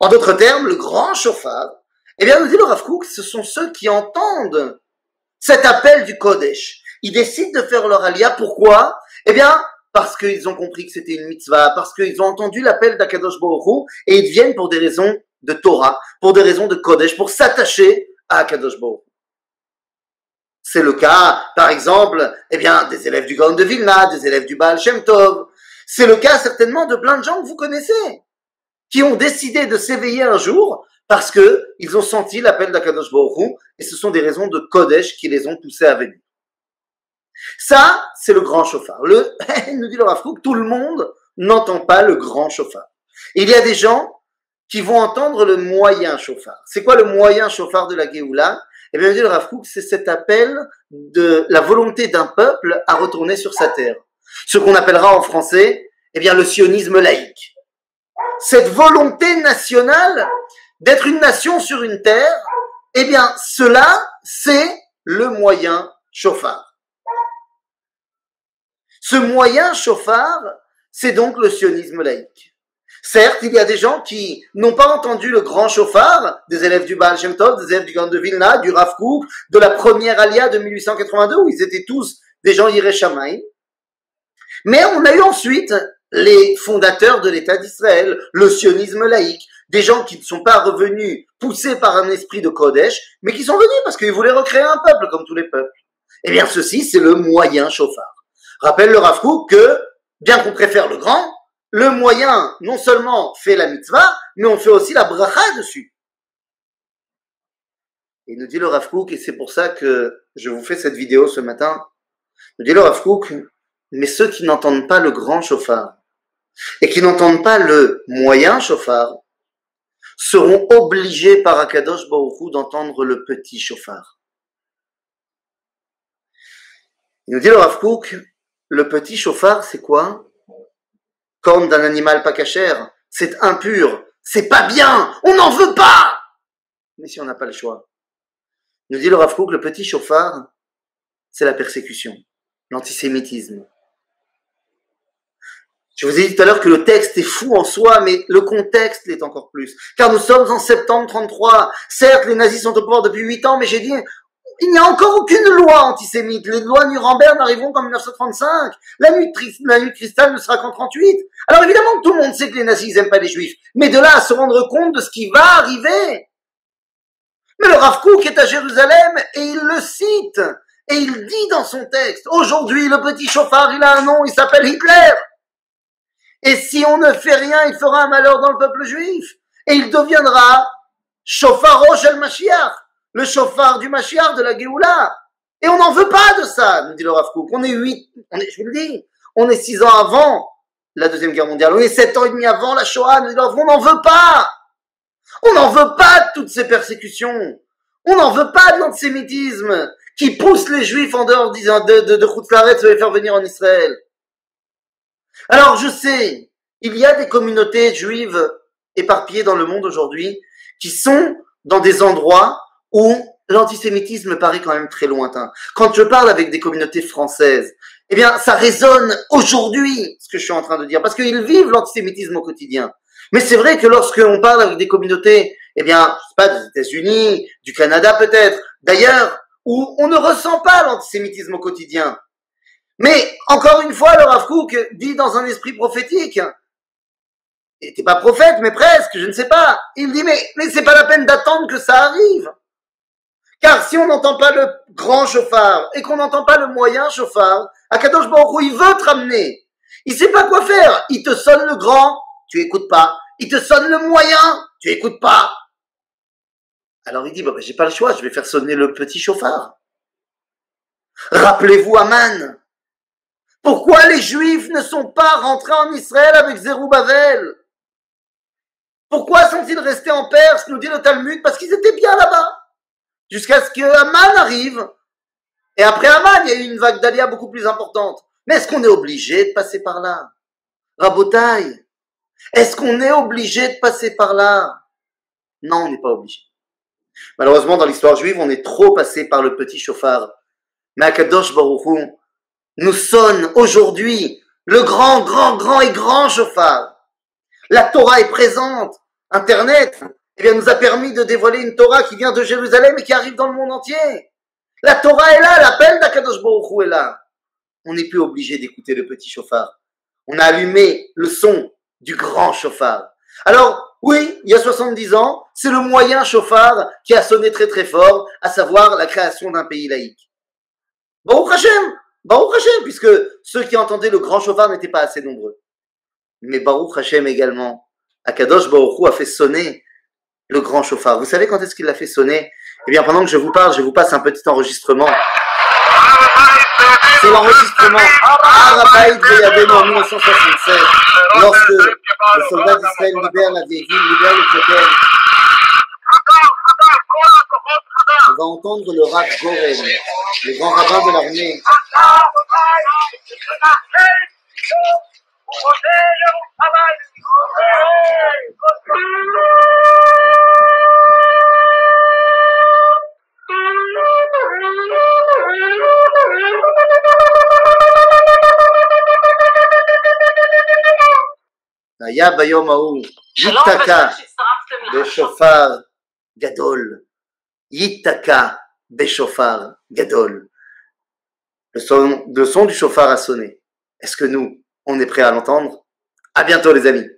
En d'autres termes, le grand chauffard, eh bien, nous dit le Rav Kook, ce sont ceux qui entendent cet appel du Kodesh. Ils décident de faire leur alia. Pourquoi? Eh bien, parce qu'ils ont compris que c'était une mitzvah, parce qu'ils ont entendu l'appel d'Akadosh Baruch Hu, et ils viennent pour des raisons de Torah, pour des raisons de Kodesh, pour s'attacher à Akadosh Baruch Hu. C'est le cas, par exemple, eh bien, des élèves du Gaon de Vilna, des élèves du Baal Shem Tov. C'est le cas certainement de plein de gens que vous connaissez, qui ont décidé de s'éveiller un jour parce que ils ont senti l'appel d'Akadosh Baruch Hu, et ce sont des raisons de Kodesh qui les ont poussés à venir. Ça, c'est le grand chauffard. Nous dit le Rav Kook, tout le monde n'entend pas le grand chauffard. Et il y a des gens qui vont entendre le moyen chauffard. C'est quoi le moyen chauffard de la Géoula? Eh bien, nous dit le Rav Kook, c'est cet appel de la volonté d'un peuple à retourner sur sa terre. Ce qu'on appellera en français, eh bien, le sionisme laïque. Cette volonté nationale d'être une nation sur une terre, eh bien, cela, c'est le moyen chauffard. Ce moyen chauffard, c'est donc le sionisme laïque. Certes, il y a des gens qui n'ont pas entendu le grand chauffard, des élèves du Baal Shem Tov, des élèves du Gaon de Vilna, du Rav Kook, de la première Alia de 1882, où ils étaient tous des gens Yirei Shamayim. Mais on a eu ensuite les fondateurs de l'État d'Israël, le sionisme laïque, des gens qui ne sont pas revenus poussés par un esprit de Kodesh, mais qui sont venus parce qu'ils voulaient recréer un peuple comme tous les peuples. Eh bien, ceci, c'est le moyen chauffard. Rappelle le Rav Kook que, bien qu'on préfère le grand, le moyen, non seulement fait la mitzvah, mais on fait aussi la bracha dessus. Et nous dit le Rav Kook, et c'est pour ça que je vous fais cette vidéo ce matin, nous dit le Rav Kook, mais ceux qui n'entendent pas le grand chauffard, et qui n'entendent pas le moyen chauffard, seront obligés par Akadosh Baruch Hu d'entendre le petit chauffard. Il nous dit le Rav Kook, le petit chauffard, c'est quoi? Corne d'un animal pas cachère, c'est impur, c'est pas bien, on n'en veut pas! Mais si on n'a pas le choix. Il nous dit le Rav Kook, le petit chauffard, c'est la persécution, l'antisémitisme. Je vous ai dit tout à l'heure que le texte est fou en soi, mais le contexte l'est encore plus. Car nous sommes en septembre 33. Certes, les nazis sont au pouvoir depuis 8 ans, mais j'ai dit, il n'y a encore aucune loi antisémite. Les lois Nuremberg n'arriveront qu'en 1935. La nuit de cristal ne sera qu'en 38. Alors évidemment que tout le monde sait que les nazis n'aiment pas les juifs. Mais de là à se rendre compte de ce qui va arriver. Mais le Rav Kook est à Jérusalem et il le cite. Et il dit dans son texte, aujourd'hui le petit chauffard, il a un nom, il s'appelle Hitler. Et si on ne fait rien, il fera un malheur dans le peuple juif. Et il deviendra Shofaro shel Mashiach, le chauffard du Mashiach, de la Géoula. Et on n'en veut pas de ça, nous dit le Rav Kook. Je vous le dis, on est 6 ans avant la Deuxième Guerre mondiale. On est 7 ans et demi avant la Shoah. Nous dit le Rav Kook, on n'en veut pas. On n'en veut pas de toutes ces persécutions. On n'en veut pas de l'antisémitisme qui pousse les juifs en dehors de Chutz La'aretz de les faire venir en Israël. Alors je sais, il y a des communautés juives éparpillées dans le monde aujourd'hui qui sont dans des endroits où l'antisémitisme paraît quand même très lointain. Quand je parle avec des communautés françaises, eh bien ça résonne aujourd'hui ce que je suis en train de dire, parce qu'ils vivent l'antisémitisme au quotidien. Mais c'est vrai que lorsqu'on parle avec des communautés, eh bien, je sais pas, des États-Unis, du Canada peut-être, d'ailleurs, où on ne ressent pas l'antisémitisme au quotidien. Mais, encore une fois, le Rav Kook dit dans un esprit prophétique, il n'était pas prophète, mais presque, je ne sais pas. Il dit, mais c'est pas la peine d'attendre que ça arrive. Car si on n'entend pas le grand chauffard et qu'on n'entend pas le moyen chauffard, Akadosh Baruch Hu, il veut te ramener. Il sait pas quoi faire. Il te sonne le grand, tu écoutes pas. Il te sonne le moyen, tu écoutes pas. Alors il dit, j'ai pas le choix, je vais faire sonner le petit chauffard. Rappelez-vous Aman. Pourquoi les Juifs ne sont pas rentrés en Israël avec Zerubbabel? Pourquoi sont-ils restés en Perse, nous dit le Talmud? Parce qu'ils étaient bien là-bas. Jusqu'à ce que Aman arrive. Et après Aman, il y a eu une vague d'Alia beaucoup plus importante. Mais est-ce qu'on est obligé de passer par là? Rabotai, est-ce qu'on est obligé de passer par là? Non, on n'est pas obligé. Malheureusement, dans l'histoire juive, on est trop passé par le petit chauffard. Mais Akadosh Baruch Hu nous sonne aujourd'hui le grand et grand chauffard. La Torah est présente. Internet, eh bien, nous a permis de dévoiler une Torah qui vient de Jérusalem et qui arrive dans le monde entier. La Torah est là, l'appel d'Akadosh Baruch Hu est là. On n'est plus obligé d'écouter le petit chauffard. On a allumé le son du grand chauffard. Alors, oui, il y a 70 ans, c'est le moyen chauffard qui a sonné très très fort, à savoir la création d'un pays laïque. Baruch Hashem, puisque ceux qui entendaient le grand chauffard n'étaient pas assez nombreux. Mais Baruch Hashem également, Akadosh Baruch Hu a fait sonner le grand chauffard. Vous savez quand est-ce qu'il l'a fait sonner? Eh bien, pendant que je vous parle, je vous passe un petit enregistrement. C'est l'enregistrement Har HaBayit Beyadenu en 1967, lorsque les soldats d'Israël libèrent la vieille ville, libèrent le Kotel. On va entendre le Rav Goren, le grand rabbin de l'armée. היה ביום ההוא ייתקע בשופר גדול, ייתקע בשופר גדול. Le son du chauffard a sonné. Est-ce que nous, on est prêts à l'entendre? À bientôt les amis.